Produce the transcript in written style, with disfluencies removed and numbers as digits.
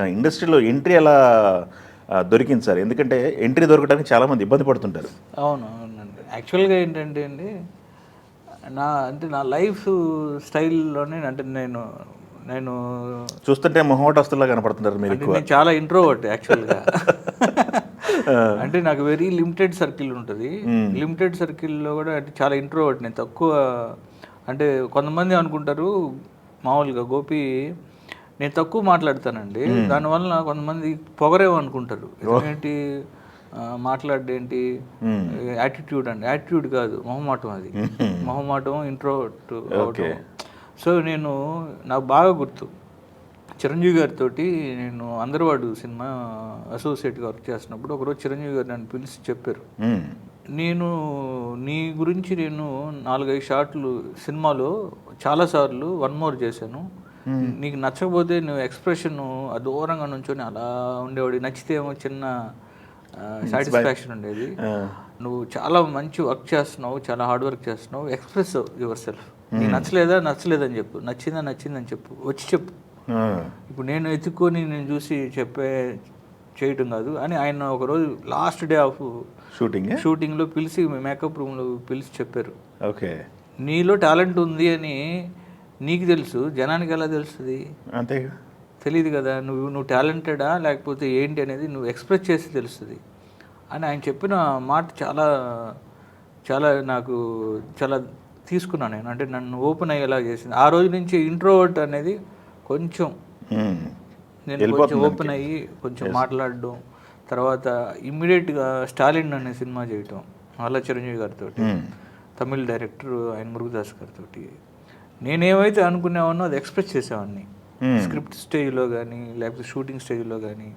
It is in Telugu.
ఇండస్ట్రీలో ఎంట్రీ ఎలా దొరికింది సార్? ఎందుకంటే ఎంట్రీ దొరకడానికి చాలామంది ఇబ్బంది పడుతుంటారు. అవునండి. యాక్చువల్గా ఏంటంటే అండి, నా లైఫ్ స్టైల్లోనే అంటే నేను నేను చూస్తుంటే మొహమాటస్తుల్లా కనపడుతుంటారు మీరు అంటే ఎక్కువ. నేను చాలా ఇంట్రోవర్ట్ యాక్చువల్గా. అంటే నాకు వెరీ లిమిటెడ్ సర్కిల్ ఉంటుంది. లిమిటెడ్ సర్కిల్లో కూడా అంటే చాలా ఇంట్రోవర్ట్ నేను. తక్కువ అంటే కొంతమంది అనుకుంటారు మామూలుగా గోపి నేను తక్కువ మాట్లాడతానండి. దానివల్ల కొంతమంది పొగరేమో అనుకుంటారు. ఏంటి మాట్లాడేంటి యాటిట్యూడ్ అండి. యాటిట్యూడ్ కాదు, మొహమాటం అది. మొహమాటం, ఇంట్రోవర్ట్ అవటం. సో నాకు బాగా గుర్తు చిరంజీవి గారితో నేను అందరివాడు సినిమా అసోసియేట్గా వర్క్ చేస్తున్నప్పుడు ఒకరోజు చిరంజీవి గారు నన్ను పిలిచి చెప్పారు, నీ గురించి నేను 4-5 షాట్లు సినిమాలో చాలాసార్లు వన్ మోర్ చేశాను. నీకు నచ్చకపోతే నువ్వు ఎక్స్ప్రెషన్ దూరంగా నుంచొని అలా ఉండేవాడు, నచ్చితే ఏమో చిన్న సాటిస్ఫాక్షన్ ఉండేది. నువ్వు చాలా మంచి వర్క్ చేస్తున్నావు, చాలా హార్డ్ వర్క్ చేస్తున్నావు, ఎక్స్ప్రెస్ యువర్ సెల్ఫ్. నీకు నచ్చలేదని చెప్పు, నచ్చిందని చెప్పు, వచ్చి చెప్పు. ఇప్పుడు నేను ఎత్తుక్కొని నేను చూసి చేయటం కాదు అని ఆయన ఒకరోజు లాస్ట్ డే ఆఫ్ షూటింగ్లో పిలిచి మేకప్ రూమ్లో పిలిచి చెప్పారు. ఓకే, నీలో టాలెంట్ ఉంది అని నీకు తెలుసు, జనానికి ఎలా తెలుస్తుంది? అంతే, తెలియదు కదా. నువ్వు టాలెంటెడా లేకపోతే ఏంటి అనేది నువ్వు ఎక్స్ప్రెస్ చేసి తెలుస్తుంది అని ఆయన చెప్పిన మాట చాలా చాలా నాకు చాలా తీసుకున్నాను నేను. అంటే నన్ను ఓపెన్ అయ్యేలా చేసింది. ఆ రోజు నుంచి ఇంట్రోవర్ట్ అనేది కొంచెం నేను కొంచెం ఓపెన్ అయ్యి కొంచెం మాట్లాడడం. తర్వాత ఇమ్మీడియట్గా స్టాలిన్ అనే సినిమా చేయటం అలా చిరంజీవి గారితో, తమిళ్ డైరెక్టర్ ఆయన మురుగదాస్ గారితో. నేనేమైతే అనుకునేవాడినో అది ఎక్స్ప్రెస్ చేసేవాడిని స్క్రిప్ట్ స్టేజ్లో కానీ లేకపోతే షూటింగ్ స్టేజ్లో కానీ.